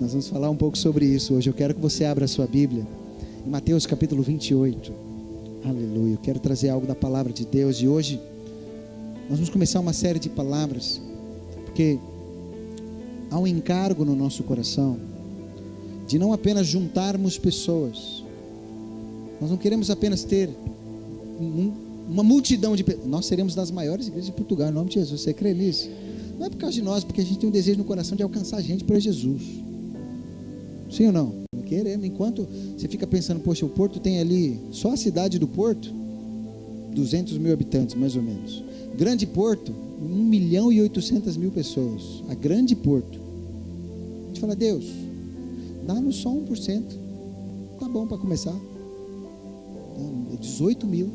Nós vamos falar um pouco sobre isso hoje. Eu quero que você abra a sua Bíblia em Mateus capítulo 28. Aleluia. Eu quero trazer algo da palavra de Deus. E hoje nós vamos começar uma série de palavras, porque há um encargo no nosso coração de não apenas juntarmos pessoas. Nós não queremos apenas ter uma multidão de pessoas. Nós seremos das maiores igrejas de Portugal, em nome de Jesus. Você crê nisso? Não é por causa de nós, porque a gente tem um desejo no coração de alcançar gente para Jesus. Sim ou não? Queremos. Enquanto você fica pensando, poxa, o Porto tem ali, só a cidade do Porto, 200 mil habitantes, mais ou menos. Grande Porto, 1.800.000 pessoas. A Grande Porto. A gente fala, Deus, dá-nos só 1%. Tá bom para começar. 18 mil.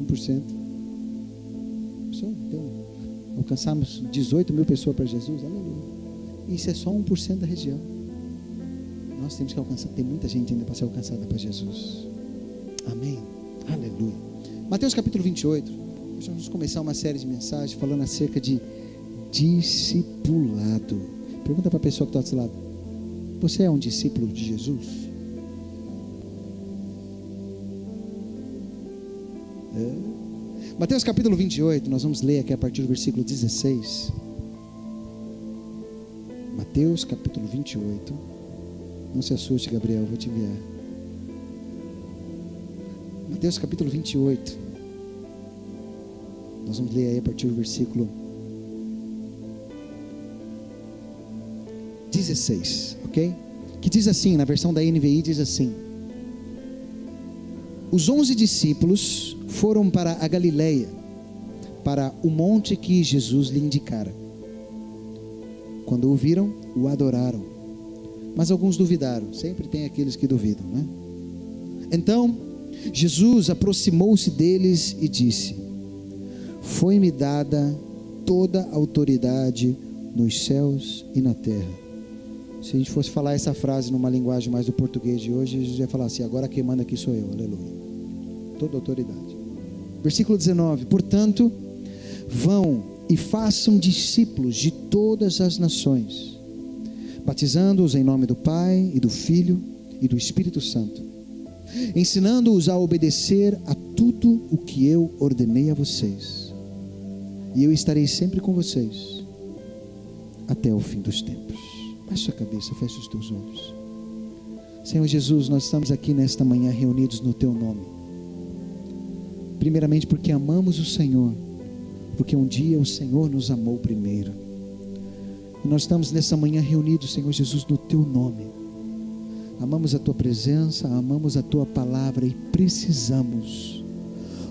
1%. Então, alcançamos 18 mil pessoas para Jesus. Aleluia. Isso é só 1% da região. Nós temos que alcançar. Tem muita gente ainda para ser alcançada para Jesus. Amém. Aleluia. Mateus capítulo 28. Hoje vamos começar uma série de mensagens falando acerca de discipulado. Pergunta para a pessoa que está do seu lado: você é um discípulo de Jesus? Mateus capítulo 28, nós vamos ler aqui a partir do versículo 16. Mateus capítulo 28. Não se assuste, Gabriel, vou te enviar. Mateus capítulo 28. Nós vamos ler aí a partir do versículo 16, ok? Que diz assim, na versão da NVI diz assim: os 11 discípulos foram para a Galileia, para o monte que Jesus lhe indicara. Quando o viram, o adoraram, mas alguns duvidaram. Sempre tem aqueles que duvidam, né? Então Jesus aproximou-se deles e disse: foi-me dada toda a autoridade nos céus e na terra. Se a gente fosse falar essa frase numa linguagem mais do português de hoje, Jesus ia falar assim: agora quem manda aqui sou eu, aleluia. Toda a autoridade. Versículo 19: portanto, vão e façam discípulos de todas as nações, batizando-os em nome do Pai e do Filho e do Espírito Santo, ensinando-os a obedecer a tudo o que eu ordenei a vocês, e eu estarei sempre com vocês até o fim dos tempos. Baixe sua cabeça, feche os teus olhos. Senhor Jesus, nós estamos aqui nesta manhã reunidos no teu nome, primeiramente porque amamos o Senhor, porque um dia o Senhor nos amou primeiro, e nós estamos nessa manhã reunidos, Senhor Jesus, no teu nome. Amamos a tua presença, amamos a tua palavra e precisamos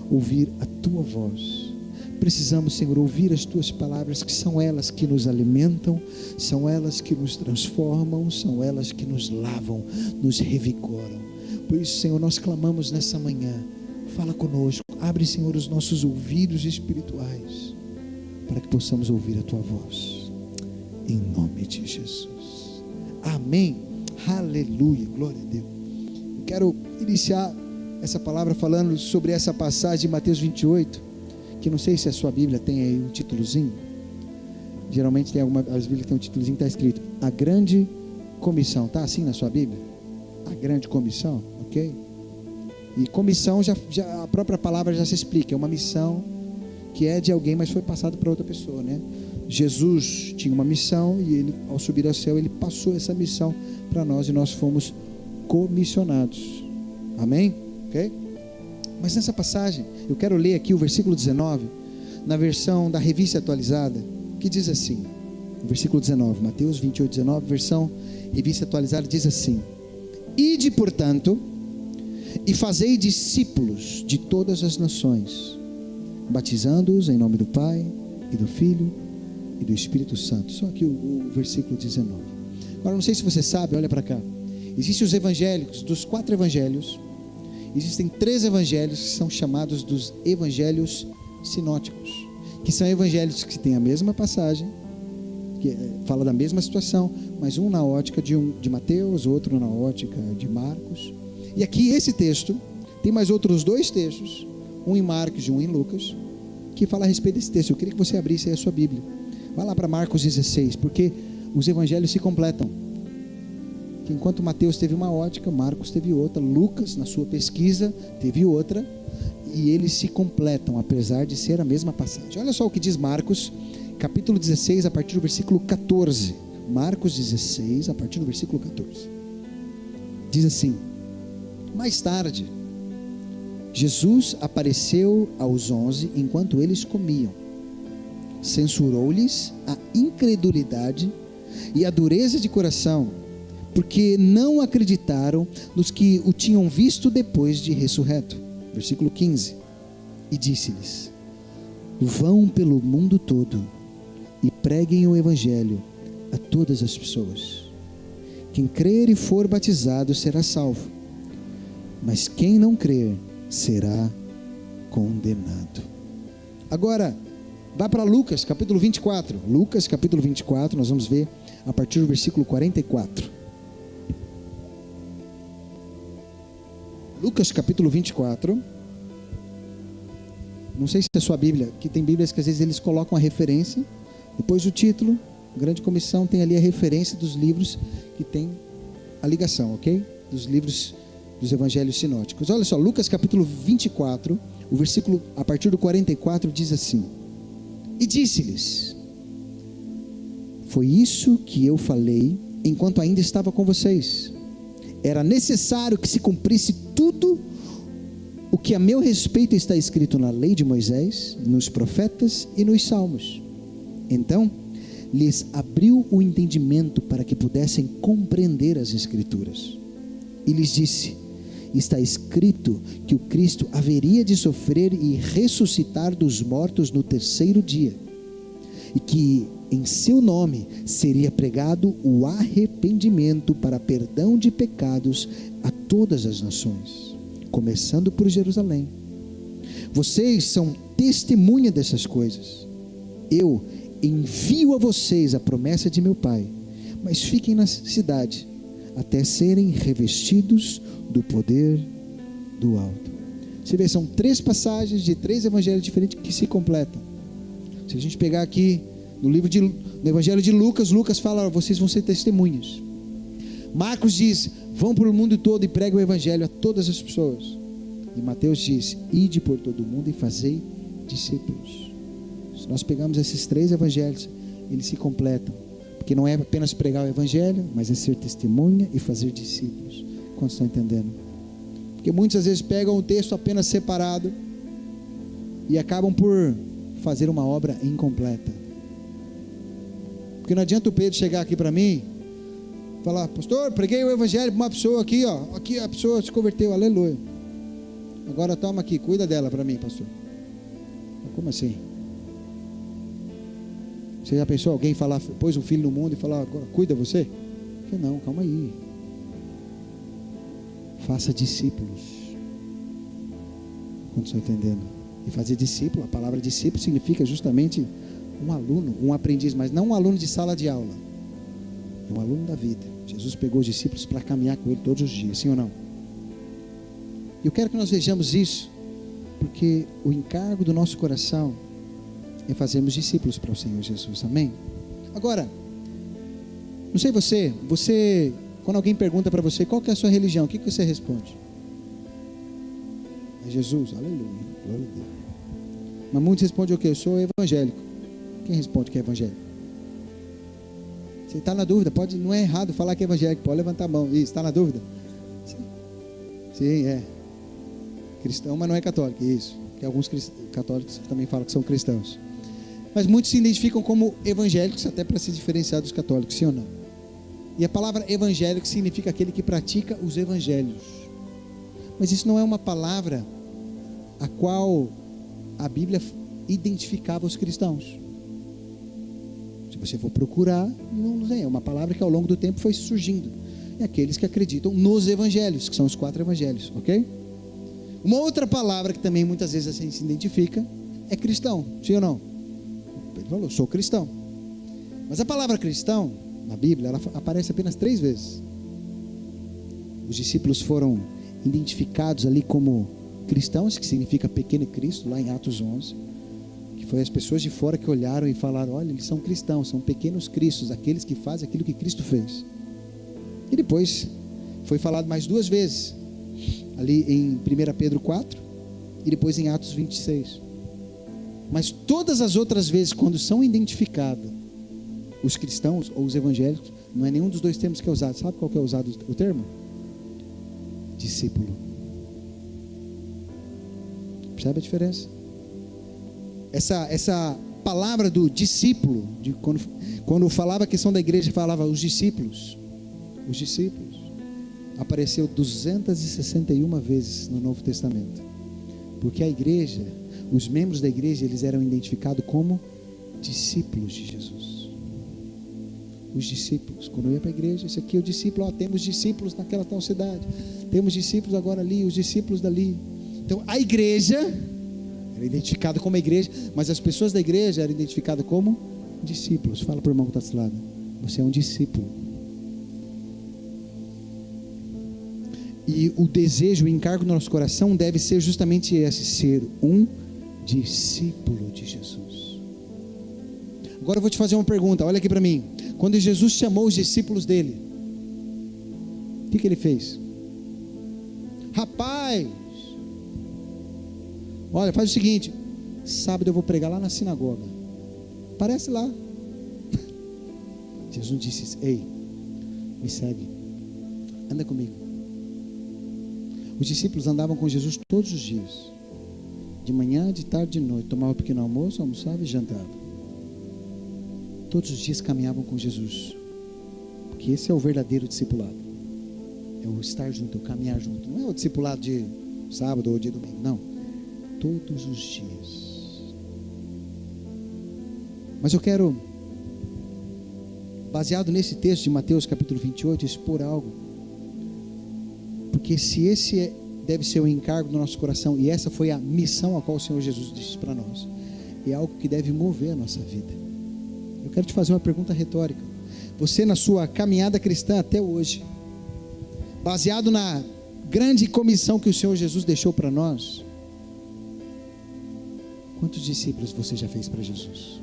ouvir a tua voz. Precisamos, Senhor, ouvir as tuas palavras, que são elas que nos alimentam, são elas que nos transformam, são elas que nos lavam, nos revigoram. Por isso, Senhor, nós clamamos nessa manhã: fala conosco, abre, Senhor, os nossos ouvidos espirituais, para que possamos ouvir a tua voz, em nome de Jesus. Amém. Aleluia, glória a Deus. Eu quero iniciar essa palavra falando sobre essa passagem de Mateus 28, que não sei se a sua Bíblia tem aí um títulozinho. Geralmente tem as Bíblias tem um títulozinho que está escrito A Grande Comissão. Está assim na sua Bíblia? A Grande Comissão, ok? E comissão, já a própria palavra já se explica, é uma missão que é de alguém, mas foi passado para outra pessoa, né? Jesus tinha uma missão e ele, ao subir ao céu, ele passou essa missão para nós e nós fomos comissionados. Amém? Ok? Mas nessa passagem, eu quero ler aqui o versículo 19, na versão da Revista Atualizada, que diz assim, o versículo 19, Mateus 28, 19, versão Revista Atualizada, diz assim: ide, portanto, e fazei discípulos de todas as nações, batizando-os em nome do Pai, e do Filho, e do Espírito Santo. Só aqui o versículo 19. Agora, não sei se você sabe, olha para cá. Existem os evangélicos, dos 4 evangelhos, existem 3 evangelhos que são chamados dos evangelhos sinóticos, que são evangelhos que têm a mesma passagem, que fala da mesma situação, mas um na ótica de Mateus, outro na ótica de Marcos. E aqui esse texto tem mais outros 2 textos, um em Marcos e um em Lucas, que fala a respeito desse texto. Eu queria que você abrisse aí a sua Bíblia. Vai lá para Marcos 16, porque os evangelhos se completam. Que enquanto Mateus teve uma ótica, Marcos teve outra, Lucas, na sua pesquisa, teve outra, e eles se completam, apesar de ser a mesma passagem. Olha só o que diz Marcos, capítulo 16, a partir do versículo 14. Marcos 16, a partir do versículo 14. Diz assim: mais tarde, Jesus apareceu aos 11 enquanto eles comiam. Censurou-lhes a incredulidade e a dureza de coração, porque não acreditaram nos que o tinham visto depois de ressurreto. Versículo 15. E disse-lhes: vão pelo mundo todo e preguem o evangelho a todas as pessoas. Quem crer e for batizado será salvo, mas quem não crer será condenado. Agora, vá para Lucas capítulo 24. Lucas capítulo 24, nós vamos ver a partir do versículo 44. Lucas capítulo 24. Não sei se é a sua Bíblia, que tem Bíblias que às vezes eles colocam a referência, depois do título. Grande Comissão tem ali a referência dos livros que tem a ligação, ok? Dos livros dos evangelhos sinóticos. Olha só, Lucas capítulo 24, o versículo a partir do 44 diz assim: e disse-lhes: foi isso que eu falei enquanto ainda estava com vocês. Era necessário que se cumprisse tudo o que a meu respeito está escrito na lei de Moisés, nos profetas e nos salmos. Então lhes abriu o entendimento para que pudessem compreender as Escrituras. E lhes disse: está escrito que o Cristo haveria de sofrer e ressuscitar dos mortos no terceiro dia, e que em seu nome seria pregado o arrependimento para perdão de pecados a todas as nações, começando por Jerusalém. Vocês são testemunha dessas coisas. Eu envio a vocês a promessa de meu Pai, mas fiquem na cidade até serem revestidos do poder do alto. Você vê, são 3 passagens de 3 evangelhos diferentes que se completam. Se a gente pegar aqui no evangelho de Lucas, Lucas fala: vocês vão ser testemunhas. Marcos diz: vão pelo mundo todo e preguem o evangelho a todas as pessoas. E Mateus diz: ide por todo o mundo e fazei discípulos. Se nós pegamos esses 3 evangelhos, eles se completam, porque não é apenas pregar o evangelho, mas é ser testemunha e fazer discípulos. Quantos estão entendendo? Porque muitas vezes pegam um texto apenas separado e acabam por fazer uma obra incompleta. Porque não adianta o Pedro chegar aqui para mim e falar: pastor, preguei o evangelho para uma pessoa aqui, ó, aqui a pessoa se converteu, aleluia, agora toma aqui, cuida dela para mim, pastor. Como assim? Você já pensou alguém falar, pôs um filho no mundo e falar: agora cuida você? Não, calma aí. Faça discípulos. Quantos estão entendendo? E fazer discípulo, a palavra discípulo significa justamente um aluno, um aprendiz, mas não um aluno de sala de aula, é um aluno da vida. Jesus pegou os discípulos para caminhar com ele todos os dias, sim ou não? E eu quero que nós vejamos isso, porque o encargo do nosso coração é fazermos discípulos para o Senhor Jesus, amém? Agora, não sei você, quando alguém pergunta para você qual que é a sua religião, o que você responde? É Jesus, aleluia, glória a Deus. Mas muitos respondem o quê? Eu sou evangélico. Quem responde que é evangélico? Você está na dúvida, não é errado falar que é evangélico, pode levantar a mão. Isso, está na dúvida? Sim, é. Cristão, mas não é católico, isso. Porque alguns católicos também falam que são cristãos. Mas muitos se identificam como evangélicos, até para se diferenciar dos católicos, sim ou não? E a palavra evangélico significa aquele que pratica os evangelhos. Mas isso não é uma palavra a qual a Bíblia identificava os cristãos. Se você for procurar, não é uma palavra que ao longo do tempo foi surgindo. É aqueles que acreditam nos evangelhos, que são os 4 evangelhos, ok? Uma outra palavra que também muitas vezes a gente se identifica é cristão, sim ou não? Pedro falou: sou cristão. Mas a palavra cristão, na Bíblia, ela aparece apenas 3 vezes. Os discípulos foram identificados ali como cristãos, que significa pequeno Cristo, lá em Atos 11, que Foi as pessoas de fora que olharam e falaram: olha, eles são cristãos, são pequenos cristos, aqueles que fazem aquilo que Cristo fez. E depois foi falado mais 2 vezes, ali em 1 Pedro 4 e depois em Atos 26. Mas todas as outras vezes, quando são identificados os cristãos ou os evangélicos, não é nenhum dos 2 termos que é usado. Sabe qual que é usado o termo? Discípulo. Percebe a diferença? Essa palavra do discípulo, quando falava a questão da igreja, falava os discípulos, apareceu 261 vezes no Novo Testamento, porque a igreja, os membros da igreja, eles eram identificados como discípulos de Jesus. Os discípulos, quando eu ia para a igreja, esse aqui é o discípulo, temos discípulos naquela tal cidade, temos discípulos agora ali, os discípulos dali. Então a igreja era identificada como a igreja, mas as pessoas da igreja eram identificadas como discípulos. Fala para o irmão que está do lado: você é um discípulo. E o desejo, o encargo do nosso coração deve ser justamente esse: ser um discípulo de Jesus. Agora eu vou te fazer uma pergunta, olha aqui para mim. Quando Jesus chamou os discípulos dele, o que ele fez? Rapaz, olha, faz o seguinte: sábado eu vou pregar lá na sinagoga, aparece lá. Jesus disse: ei, me segue, anda comigo. Os discípulos andavam com Jesus todos os dias, de manhã, de tarde, de noite. Tomavam um pequeno almoço, almoçavam e jantavam. Todos os dias caminhavam com Jesus, porque esse é o verdadeiro discipulado. É o estar junto, é o caminhar junto. Não é o discipulado de sábado ou de domingo, não. Todos os dias. Mas eu quero, baseado nesse texto de Mateus capítulo 28, expor algo. Porque se esse deve ser o encargo do nosso coração, e essa foi a missão a qual o Senhor Jesus disse para nós, é algo que deve mover a nossa vida. Eu quero te fazer uma pergunta retórica. Você, na sua caminhada cristã até hoje, baseado na grande comissão que o Senhor Jesus deixou para nós, quantos discípulos você já fez para Jesus?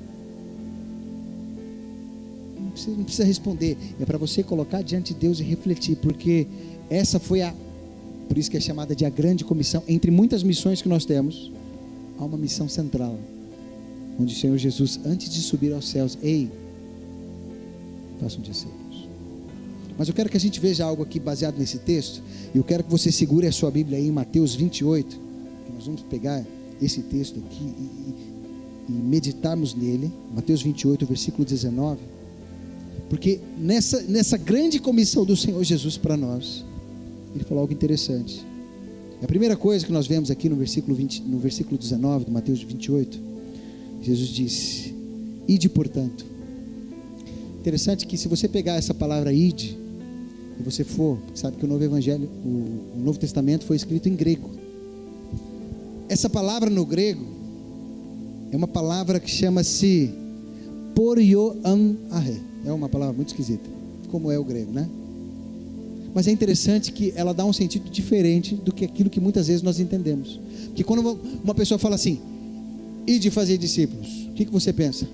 Não precisa responder, é para você colocar diante de Deus e refletir, porque essa foi por isso que é chamada de a grande comissão. Entre muitas missões que nós temos, há uma missão central, onde o Senhor Jesus, antes de subir aos céus, ei, façam discípulos. Mas eu quero que a gente veja algo aqui baseado nesse texto, e eu quero que você segure a sua Bíblia aí em Mateus 28, que nós vamos pegar esse texto aqui e meditarmos nele. Mateus 28, versículo 19, porque nessa grande comissão do Senhor Jesus para nós, ele falou algo interessante. A primeira coisa que nós vemos aqui no versículo 19 de Mateus 28, Jesus disse: ide, portanto. Interessante que se você pegar essa palavra ide, e você for, sabe que o Novo Evangelho, o Novo Testamento foi escrito em grego. Essa palavra no grego é uma palavra que chama-se porioanare. É uma palavra muito esquisita, como é o grego, né? Mas é interessante que ela dá um sentido diferente do que aquilo que muitas vezes nós entendemos. Porque quando uma pessoa fala assim, ide fazer discípulos, o que você pensa?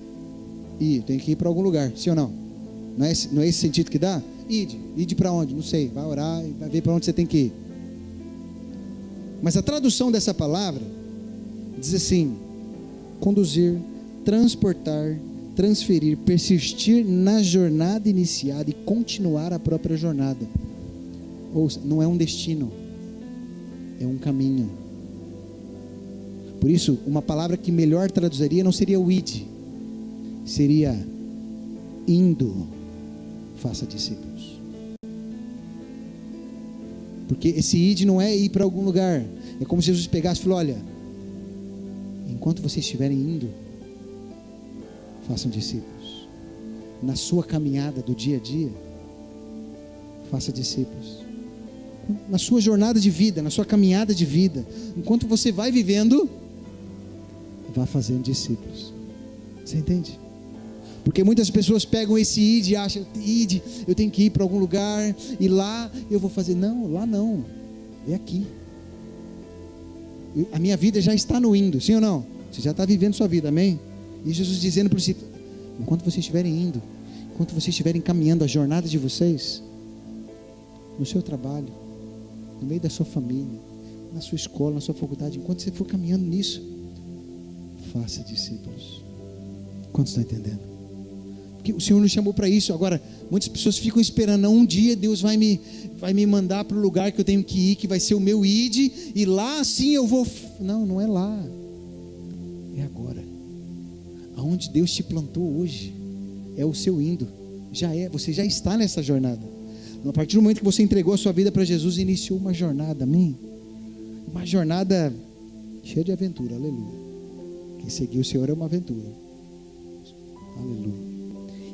Tem que ir para algum lugar, sim ou não? Não é esse sentido que dá? Ide para onde? Não sei, vai orar e vai ver para onde você tem que ir. Mas a tradução dessa palavra diz assim: conduzir, transportar, transferir, persistir na jornada iniciada e continuar a própria jornada. Ou não é um destino, é um caminho. Por isso, uma palavra que melhor traduziria não seria o ide, seria indo, faça discípulos. Porque esse ide não é ir para algum lugar, é como se Jesus pegasse e falou: olha, enquanto vocês estiverem indo, façam discípulos. Na sua caminhada do dia a dia, faça discípulos. Na sua jornada de vida, na sua caminhada de vida, enquanto você vai vivendo, vá fazendo discípulos. Você entende? Porque muitas pessoas pegam esse id e acham, eu tenho que ir para algum lugar, e lá eu vou fazer. Não, lá não, é aqui. A minha vida já está no indo, sim ou não? Você já está vivendo sua vida, amém? E Jesus dizendo para os discípulos: enquanto vocês estiverem indo, enquanto vocês estiverem caminhando a jornada de vocês, no seu trabalho, no meio da sua família, na sua escola, na sua faculdade, enquanto você for caminhando nisso, faça discípulos. Quantos estão entendendo? Porque o Senhor nos chamou para isso. Agora, muitas pessoas ficam esperando, não, um dia Deus vai me mandar para o lugar que eu tenho que ir, que vai ser o meu id, e lá sim eu vou. Não, não é lá, é agora. Aonde Deus te plantou hoje é o seu indo. Você já está nessa jornada. A partir do momento que você entregou a sua vida para Jesus, iniciou uma jornada, amém? Uma jornada cheia de aventura, aleluia. Quem seguir o Senhor é uma aventura, aleluia.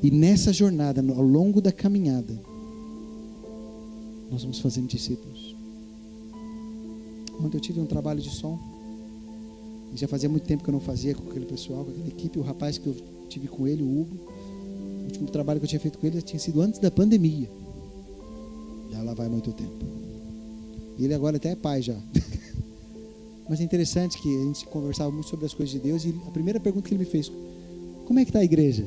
E nessa jornada, ao longo da caminhada, nós vamos fazendo discípulos. Ontem eu tive um trabalho de som, e já fazia muito tempo que eu não fazia com aquele pessoal, com aquela equipe. O rapaz que eu tive com ele, o Hugo, o último trabalho que eu tinha feito com ele já tinha sido antes da pandemia. Já lá vai muito tempo. E ele agora até é pai já. Mas é interessante que a gente conversava muito sobre as coisas de Deus, e a primeira pergunta que ele me fez: como é que está a igreja?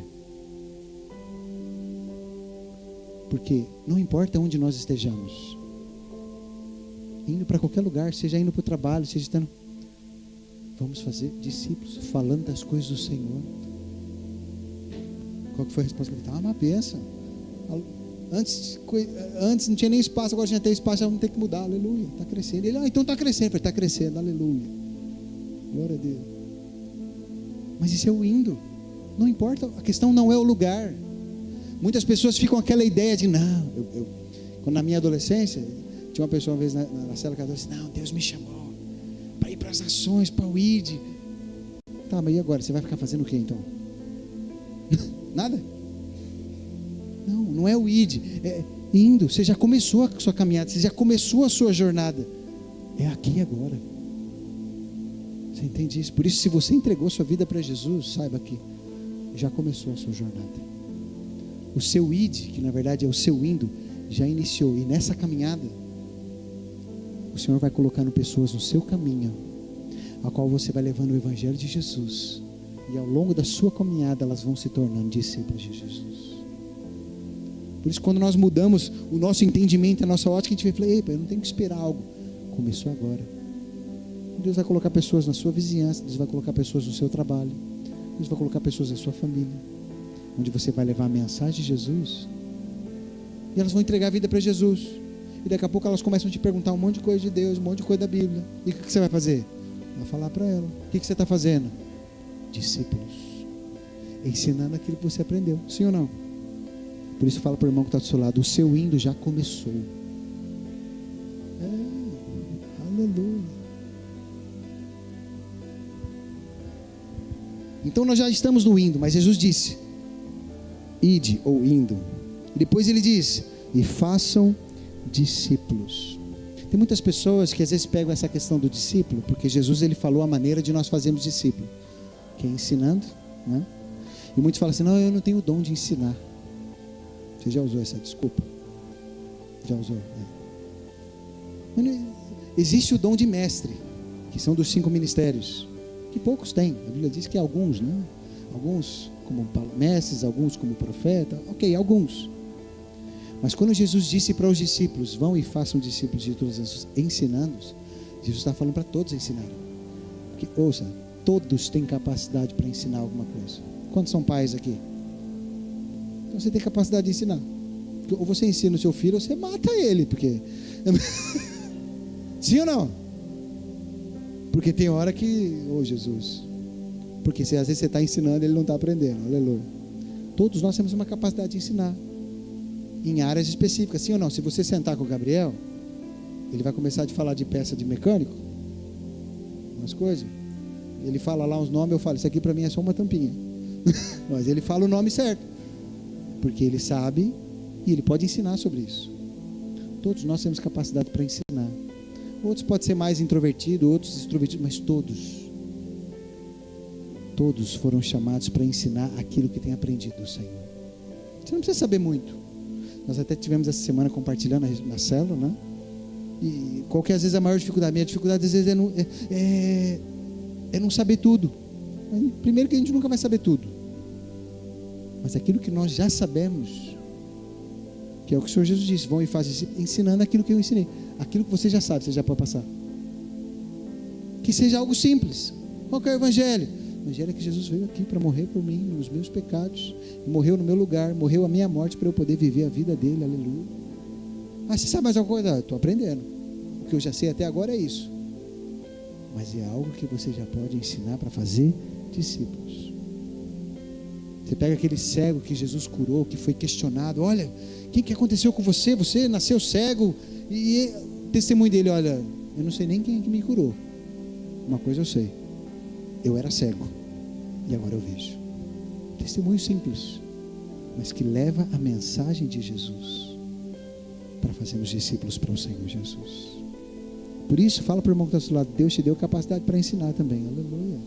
Porque não importa onde nós estejamos, indo para qualquer lugar, seja indo para o trabalho, seja estando, vamos fazer discípulos, falando das coisas do Senhor. Qual que foi a resposta? Uma bênção. Antes não tinha nem espaço, agora já tem espaço, já vamos ter que mudar, aleluia, está crescendo. Ele, então está crescendo, está crescendo, aleluia, glória a Deus. Mas isso é o indo, não importa, a questão não é o lugar. Muitas pessoas ficam com aquela ideia de, não, quando na minha adolescência, tinha uma pessoa uma vez na célula que ela disse: não, Deus me chamou para ir para as ações, para o ID. Tá, mas e agora? Você vai ficar fazendo o que então? Nada? Não é o ID, é indo. Você já começou a sua caminhada, você já começou a sua jornada, é aqui e agora. Você entende isso? Por isso, se você entregou sua vida para Jesus, saiba que já começou a sua jornada. O seu id, que na verdade é o seu indo, já iniciou. E nessa caminhada, o Senhor vai colocando pessoas no seu caminho, a qual você vai levando o Evangelho de Jesus. E ao longo da sua caminhada, elas vão se tornando discípulos de Jesus. Por isso, quando nós mudamos o nosso entendimento, a nossa ótica, a gente vai falar: ei, eu não tenho que esperar algo. Começou agora. Deus vai colocar pessoas na sua vizinhança, Deus vai colocar pessoas no seu trabalho, Deus vai colocar pessoas na sua família, onde você vai levar a mensagem de Jesus, e elas vão entregar a vida para Jesus, e daqui a pouco elas começam a te perguntar um monte de coisa de Deus, um monte de coisa da Bíblia. E o que você vai fazer? Vai falar para ela. O que você está fazendo? Discípulos, ensinando aquilo que você aprendeu, sim ou não? Por isso fala para o irmão que está do seu lado: o seu indo já começou. Aleluia. Então nós já estamos no indo, mas Jesus disse: ide, ou indo. E depois ele diz: e façam discípulos. Tem muitas pessoas que às vezes pegam essa questão do discípulo, porque Jesus ele falou a maneira de nós fazermos discípulo, que é ensinando, né? E muitos falam assim: não, eu não tenho o dom de ensinar. Você já usou essa desculpa? Já usou? Existe o dom de mestre, que são dos 5 ministérios, que poucos têm. A Bíblia diz que alguns, né? Alguns como mestres, alguns como profeta, ok, alguns. Mas quando Jesus disse para os discípulos: vão e façam discípulos de todas as, ensinando, Jesus está falando para todos ensinarem. Porque, ouça, todos têm capacidade para ensinar alguma coisa. Quantos são pais aqui? Então você tem capacidade de ensinar. Ou você ensina o seu filho, ou você mata ele, porque sim ou não? Porque tem hora que, Jesus, porque às vezes você está ensinando, ele não está aprendendo, aleluia. Todos nós temos uma capacidade de ensinar, em áreas específicas, sim ou não? Se você sentar com o Gabriel, ele vai começar a te falar de peça de mecânico, umas coisas, ele fala lá uns nomes, eu falo: isso aqui para mim é só uma tampinha. Mas ele fala o nome certo, porque ele sabe e ele pode ensinar sobre isso. Todos nós temos capacidade para ensinar. Outros podem ser mais introvertidos, outros extrovertidos, mas todos foram chamados para ensinar aquilo que tem aprendido do Senhor. Você não precisa saber muito. Nós até tivemos essa semana compartilhando na célula, né? E qual que é às vezes a maior dificuldade? Minha dificuldade às vezes é não saber tudo. Primeiro que a gente nunca vai saber tudo, mas aquilo que nós já sabemos, que é o que o Senhor Jesus disse, vão e fazem ensinando aquilo que eu ensinei. Aquilo que você já sabe, você já pode passar. Que seja algo simples. Qual que é o Evangelho? O Evangelho é que Jesus veio aqui para morrer por mim, nos meus pecados, morreu no meu lugar, morreu a minha morte para eu poder viver a vida dele, aleluia. Ah, você sabe mais alguma coisa? Estou aprendendo. O que eu já sei até agora é isso. Mas é algo que você já pode ensinar para fazer discípulos. Você pega aquele cego que Jesus curou, que foi questionado, olha, o que aconteceu com você? Você nasceu cego, e o testemunho dele, olha, eu não sei nem quem é que me curou. Uma coisa eu sei, eu era cego, e agora eu vejo. Testemunho simples, mas que leva a mensagem de Jesus, para fazermos discípulos para o Senhor Jesus. Por isso, fala para o irmão que está ao seu lado, Deus te deu capacidade para ensinar também, aleluia.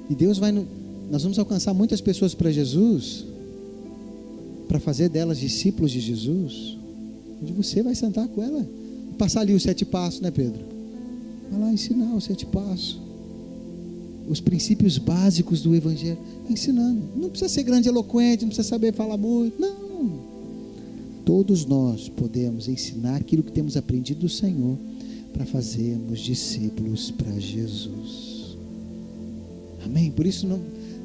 E Deus nós vamos alcançar muitas pessoas para Jesus, para fazer delas discípulos de Jesus, onde você vai sentar com ela, passar ali os 7 passos, né, Pedro? Vai lá ensinar os 7 passos, os princípios básicos do Evangelho, ensinando. Não precisa ser grande eloquente, não precisa saber falar muito, não. Todos nós podemos ensinar aquilo que temos aprendido do Senhor, para fazermos discípulos para Jesus. Amém? Por isso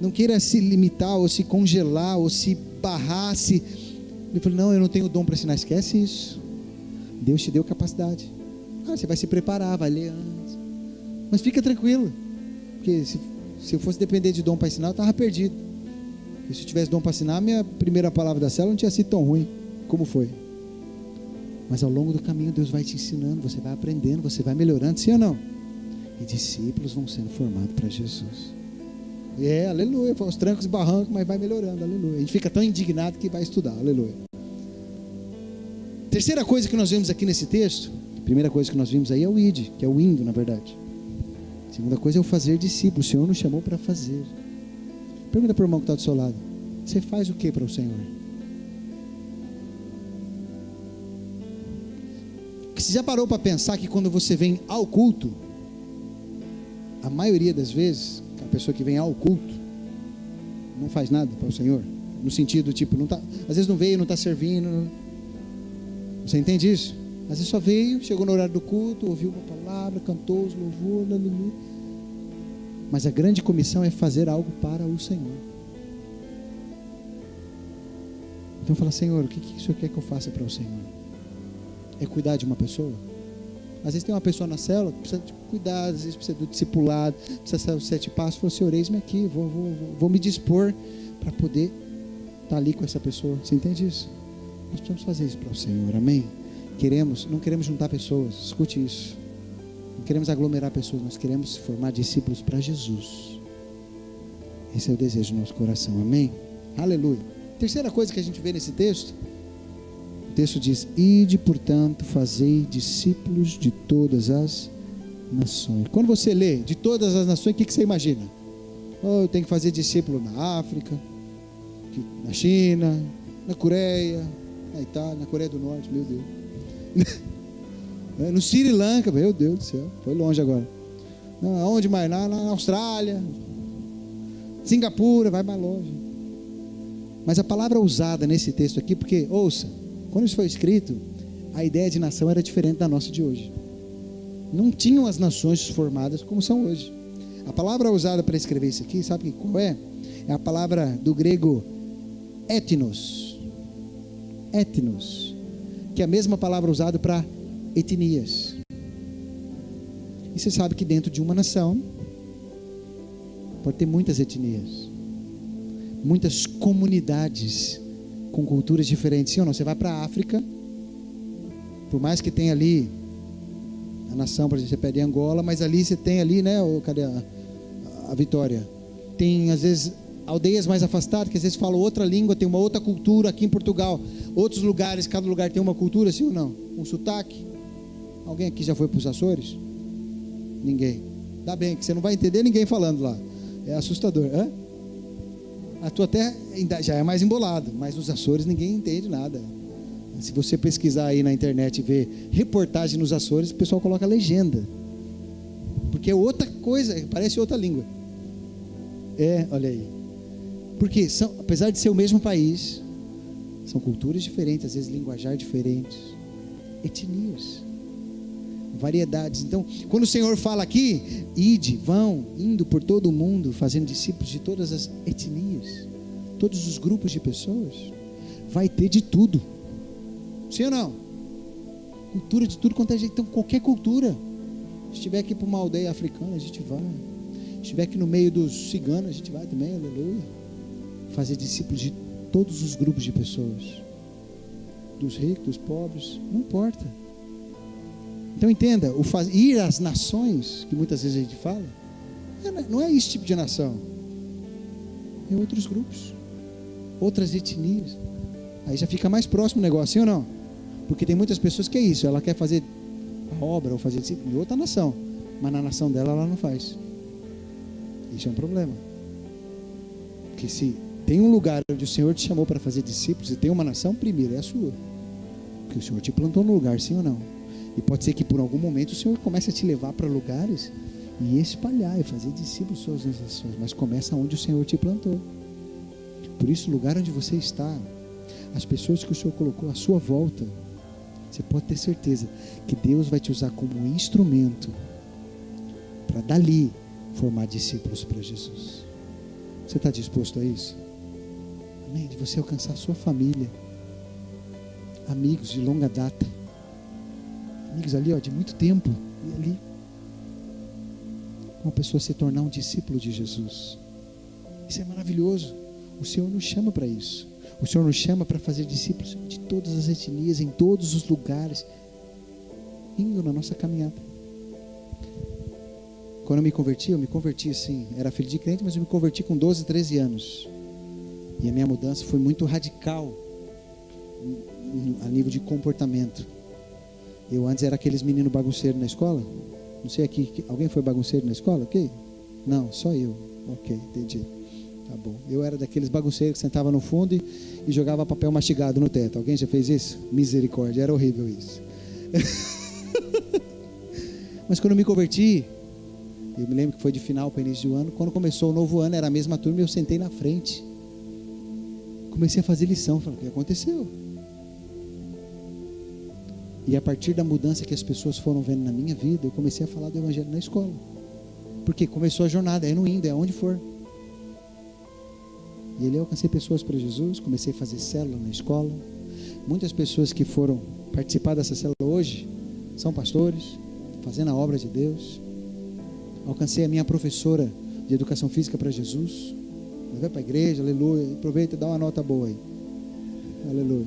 não queira se limitar, ou se congelar, ou se barrar, ele falou, não, eu não tenho dom para ensinar. Esquece isso. Deus te deu capacidade. Você vai se preparar, vai ler antes, mas fica tranquilo, porque se eu fosse depender de dom para ensinar, eu estava perdido. E se eu tivesse dom para ensinar, minha primeira palavra da célula não tinha sido tão ruim como foi. Mas ao longo do caminho Deus vai te ensinando, você vai aprendendo, você vai melhorando, sim ou não? E discípulos vão sendo formados para Jesus. Aleluia, os trancos e barrancos, mas vai melhorando, aleluia. A gente fica tão indignado que vai estudar, aleluia. Terceira coisa que nós vemos aqui nesse texto, primeira coisa que nós vimos aí é o id, que é o indo, na verdade. Segunda coisa é o fazer discípulos. O Senhor nos chamou para fazer. Pergunta para o irmão que está do seu lado, você faz o que para o Senhor? Você já parou para pensar que quando você vem ao culto, a maioria das vezes, a pessoa que vem ao culto não faz nada para o Senhor, no sentido tipo, não tá, às vezes não veio, não está servindo, você entende isso? Às vezes só veio, chegou no horário do culto, ouviu uma palavra, cantou os louvores, aleluia. Mas a grande comissão é fazer algo para o Senhor. Então fala, Senhor, o que o Senhor quer que eu faça para o Senhor? É cuidar de uma pessoa? Às vezes tem uma pessoa na célula que precisa de cuidar, às vezes precisa do discipulado, precisa saber os 7 passos. Falou, Senhor, eis-me aqui, vou me dispor para poder estar ali com essa pessoa. Você entende isso? Nós precisamos fazer isso para o Senhor, amém? Não queremos juntar pessoas, escute isso. Não queremos aglomerar pessoas, nós queremos formar discípulos para Jesus. Esse é o desejo do nosso coração, amém? Aleluia. Terceira coisa que a gente vê nesse texto, o texto diz, ide, portanto, fazei discípulos de todas as nações. Quando você lê de todas as nações, o que você imagina? Eu tenho que fazer discípulo na África, na China, na Coreia, na Itália, na Coreia do Norte, meu Deus. No Sri Lanka, meu Deus do céu, foi longe agora. Aonde mais? Na Austrália, Singapura, vai mais longe. Mas a palavra usada nesse texto aqui, porque, ouça, quando isso foi escrito, a ideia de nação era diferente da nossa de hoje. Não tinham as nações formadas como são hoje. A palavra usada para escrever isso aqui, sabe qual é? É a palavra do grego etnos. Etnos, que é a mesma palavra usada para etnias. E você sabe que dentro de uma nação pode ter muitas etnias, muitas comunidades com culturas diferentes. Sim ou não? Você vai para a África, por mais que tenha ali a nação, por exemplo, você pede Angola, mas ali você tem ali, né? Cadê a Vitória? Tem às vezes aldeias mais afastadas que às vezes falam outra língua, tem uma outra cultura. Aqui em Portugal, outros lugares, cada lugar tem uma cultura, sim ou não? Um sotaque. Alguém aqui já foi para os Açores? Ninguém. Dá bem que você não vai entender ninguém falando lá. É assustador. A tua terra já é mais embolado, mas nos Açores ninguém entende nada. Se você pesquisar aí na internet e ver reportagem nos Açores, o pessoal coloca legenda. Porque é outra coisa, parece outra língua. Olha aí. Porque apesar de ser o mesmo país, são culturas diferentes, às vezes linguajar diferentes, etnias, variedades. Então, quando o Senhor fala aqui, indo por todo o mundo, fazendo discípulos de todas as etnias, todos os grupos de pessoas, vai ter de tudo. Sim ou não? Cultura de tudo quanto é jeito. Então, qualquer cultura. Se estiver aqui para uma aldeia africana, a gente vai. Se estiver aqui no meio dos ciganos, a gente vai também, aleluia. Fazer discípulos de todos os grupos de pessoas, dos ricos, dos pobres, não importa. Então entenda, ir às nações, que muitas vezes a gente fala, não é esse tipo de nação, é outros grupos, outras etnias. Aí já fica mais próximo o negócio, sim ou não? Porque tem muitas pessoas que é isso, ela quer fazer a obra ou fazer discípulo em outra nação, mas na nação dela ela não faz. Isso é um problema. Porque se tem um lugar onde o Senhor te chamou para fazer discípulos, e tem uma nação, primeiro é a sua, porque o Senhor te plantou no lugar, sim ou não? E pode ser que por algum momento o Senhor comece a te levar para lugares e espalhar e fazer discípulos suas nações, mas começa onde o Senhor te plantou. Por isso, o lugar onde você está, as pessoas que o Senhor colocou à sua volta, você pode ter certeza que Deus vai te usar como um instrumento para dali formar discípulos para Jesus. Você está disposto a isso? Amém? De você alcançar a sua família, amigos de longa data, amigos ali de muito tempo, e ali uma pessoa se tornar um discípulo de Jesus. Isso é maravilhoso. O Senhor nos chama para isso. O Senhor nos chama para fazer discípulos de todas as etnias, em todos os lugares, indo na nossa caminhada. Quando eu me converti assim, era filho de crente, mas eu me converti com 12, 13 anos. E a minha mudança foi muito radical a nível de comportamento. Eu antes era aqueles meninos bagunceiros na escola. Não sei aqui, alguém foi bagunceiro na escola? Ok? Não, só eu. Ok, entendi. Tá bom. Eu era daqueles bagunceiros que sentava no fundo e jogava papel mastigado no teto. Alguém já fez isso? Misericórdia, era horrível isso. Mas quando eu me converti, eu me lembro que foi de final para início do ano. Quando começou o novo ano, era a mesma turma e eu sentei na frente. Comecei a fazer lição. Falei, o que aconteceu? E a partir da mudança que as pessoas foram vendo na minha vida, eu comecei a falar do Evangelho na escola. Porque começou a jornada, é no indo, é onde for. E ali eu alcancei pessoas para Jesus, comecei a fazer célula na escola. Muitas pessoas que foram participar dessa célula hoje são pastores, fazendo a obra de Deus. Alcancei a minha professora de educação física para Jesus. Vai para a igreja, aleluia. Aproveita e dá uma nota boa aí. Aleluia.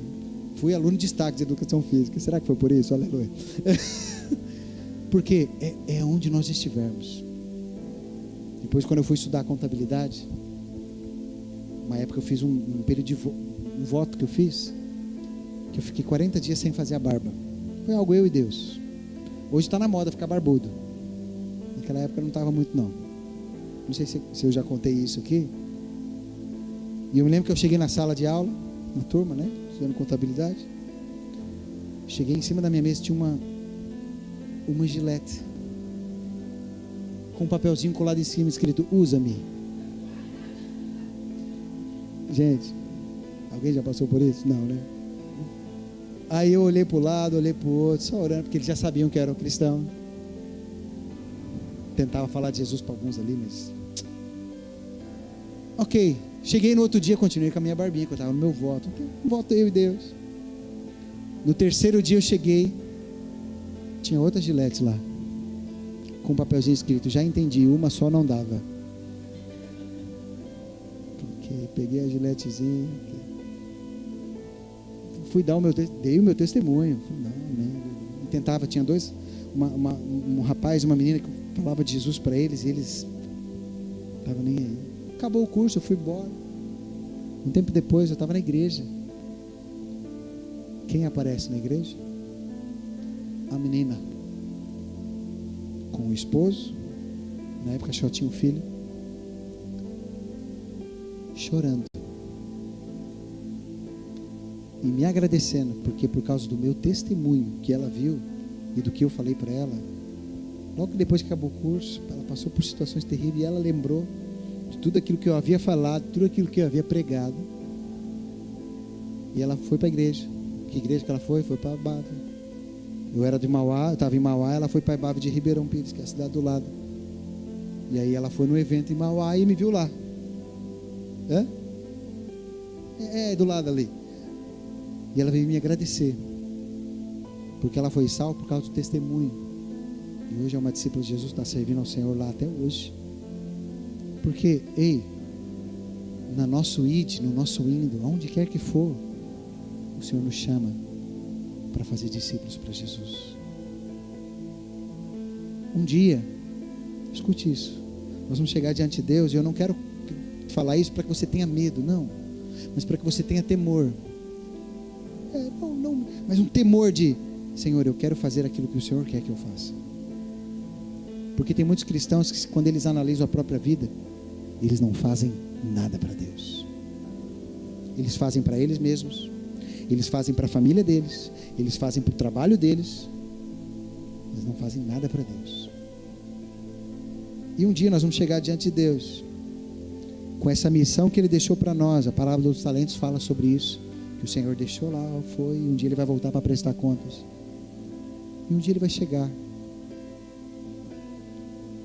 Fui aluno de destaque de educação física. Será que foi por isso? Aleluia. Porque é onde nós estivermos. Depois, quando eu fui estudar contabilidade, uma época eu fiz um período de um voto que eu fiz, que eu fiquei 40 dias sem fazer a barba. Foi algo eu e Deus. Hoje está na moda ficar barbudo. Naquela época não estava muito não. Não sei se eu já contei isso aqui. E eu me lembro que eu cheguei na sala de aula, na turma, né? Estudando contabilidade. Cheguei em cima da minha mesa, tinha uma gilete com um papelzinho colado em cima escrito, usa-me. Gente, alguém já passou por isso? Não, né? Aí eu olhei para o lado, olhei para o outro, só orando, porque eles já sabiam que eu era um cristão. Tentava falar de Jesus para alguns ali, mas... Ok, cheguei no outro dia, continuei com a minha barbinha, que eu estava no meu voto. Um voto eu e Deus. No terceiro dia eu cheguei, tinha outra gilete lá, com um papelzinho escrito, já entendi, uma só não dava. Ok, peguei a giletezinha, fui dar dei o meu testemunho. E tentava, tinha dois, um rapaz e uma menina que falava de Jesus para eles, e eles não estavam nem aí. Acabou o curso, eu fui embora. Um tempo depois eu estava na igreja. Quem aparece na igreja? A menina com o esposo, na época só tinha um filho, chorando. e me agradecendo, porque por causa do meu testemunho que ela viu e do que eu falei para ela, logo depois que acabou o curso, ela passou por situações terríveis e ela lembrou de tudo aquilo que eu havia falado, tudo aquilo que eu havia pregado, e ela foi para a igreja. Que igreja que ela foi? Foi para a Bávia. Eu era de Mauá, eu estava em Mauá, ela foi para a Bávia de Ribeirão Pires, que é a cidade do lado. E aí ela foi no evento em Mauá e me viu lá. Do lado ali. E ela veio me agradecer, porque ela foi salva por causa do testemunho. E hoje é uma discípula de Jesus, está servindo ao Senhor lá até hoje. Porque, no nosso id, no nosso indo, aonde quer que for, o Senhor nos chama para fazer discípulos para Jesus. Um dia, escute isso, nós vamos chegar diante de Deus, e eu não quero falar isso para que você tenha medo, não, mas para que você tenha temor. Mas um temor de: Senhor, eu quero fazer aquilo que o Senhor quer que eu faça. Porque tem muitos cristãos que, quando eles analisam a própria vida, eles não fazem nada para Deus. Eles fazem para eles mesmos, eles fazem para a família deles, eles fazem para o trabalho deles, eles não fazem nada para Deus. E um dia nós vamos chegar diante de Deus com essa missão que Ele deixou para nós. A parábola dos talentos fala sobre isso, que o Senhor deixou lá, foi, e um dia Ele vai voltar para prestar contas. E um dia Ele vai chegar,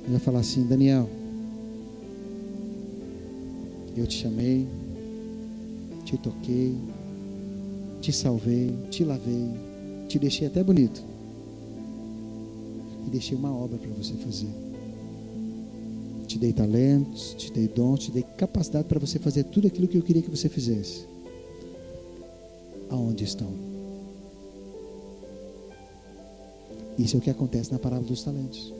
Ele vai falar assim: Daniel, eu te chamei, te toquei, te salvei, te lavei, te deixei até bonito, e deixei uma obra para você fazer. Te dei talentos, te dei dons, te dei capacidade para você fazer tudo aquilo que eu queria que você fizesse. Aonde estão? Isso é o que acontece na parábola dos talentos.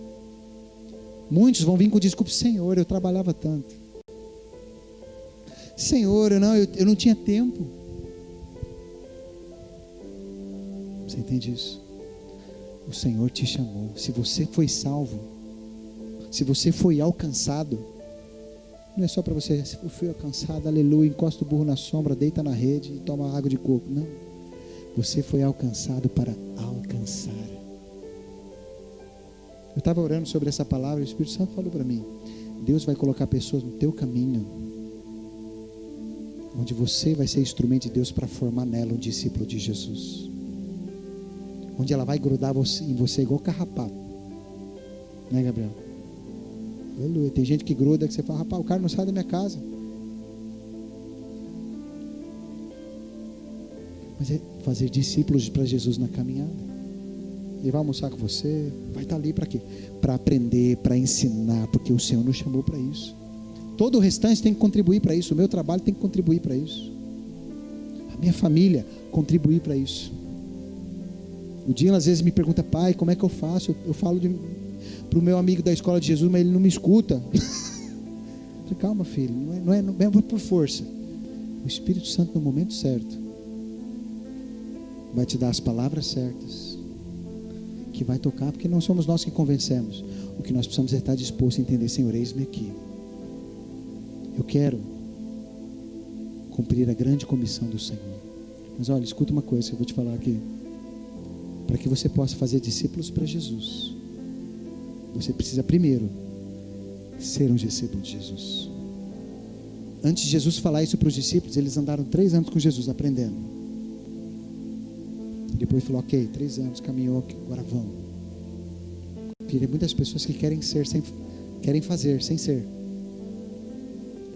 Muitos vão vir com desculpa: Senhor, eu trabalhava tanto. Senhor, eu não tinha tempo. Você entende isso? O Senhor te chamou. Se você foi salvo, se você foi alcançado, não é só para você: eu fui alcançado, aleluia, encosta o burro na sombra, deita na rede e toma água de coco. Não. Você foi alcançado para alcançar. Eu estava orando sobre essa palavra e o Espírito Santo falou para mim: Deus vai colocar pessoas no teu caminho, onde você vai ser instrumento de Deus para formar nela um discípulo de Jesus, onde ela vai grudar em você igual carrapato, né, Gabriel? Aleluia. Tem gente que gruda, que você fala: rapaz, o cara não sai da minha casa. Mas é fazer discípulos para Jesus na caminhada. Ele vai almoçar com você, vai estar ali para quê? Para aprender, para ensinar, porque o Senhor nos chamou para isso. Todo o restante tem que contribuir para isso. O meu trabalho tem que contribuir para isso. A minha família contribuir para isso. O Dino às vezes me pergunta: pai, como é que eu faço? Eu falo para o meu amigo da escola de Jesus, mas ele não me escuta. Eu falei: calma, filho, não é por força. O Espírito Santo, no momento certo, vai te dar as palavras certas, que vai tocar, porque não somos nós que convencemos. O que nós precisamos é estar disposto a entender: Senhor, eis-me aqui. Eu quero cumprir a grande comissão do Senhor. Mas olha, escuta uma coisa que eu vou te falar aqui. Para que você possa fazer discípulos para Jesus, você precisa primeiro ser um discípulo de Jesus. Antes de Jesus falar isso para os discípulos, eles andaram 3 anos com Jesus aprendendo. Depois falou: ok, 3 anos, caminhou, agora vão. Porque tem muitas pessoas que querem fazer sem ser.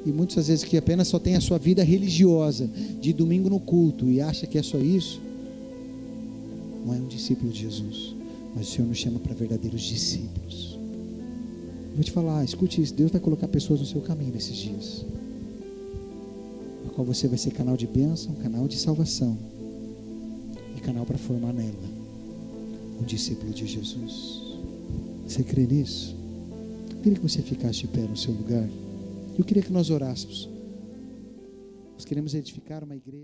E muitas vezes que apenas só tem a sua vida religiosa, de domingo no culto, e acha que é só isso, não é um discípulo de Jesus. Mas o Senhor nos chama para verdadeiros discípulos. Vou te falar, escute isso: Deus vai colocar pessoas no seu caminho nesses dias, no qual você vai ser canal de bênção, canal de salvação, e canal para formar nela um discípulo de Jesus. Você crê nisso? Eu queria que você ficasse de pé no seu lugar. Eu queria que nós orássemos. Nós queremos edificar uma igreja.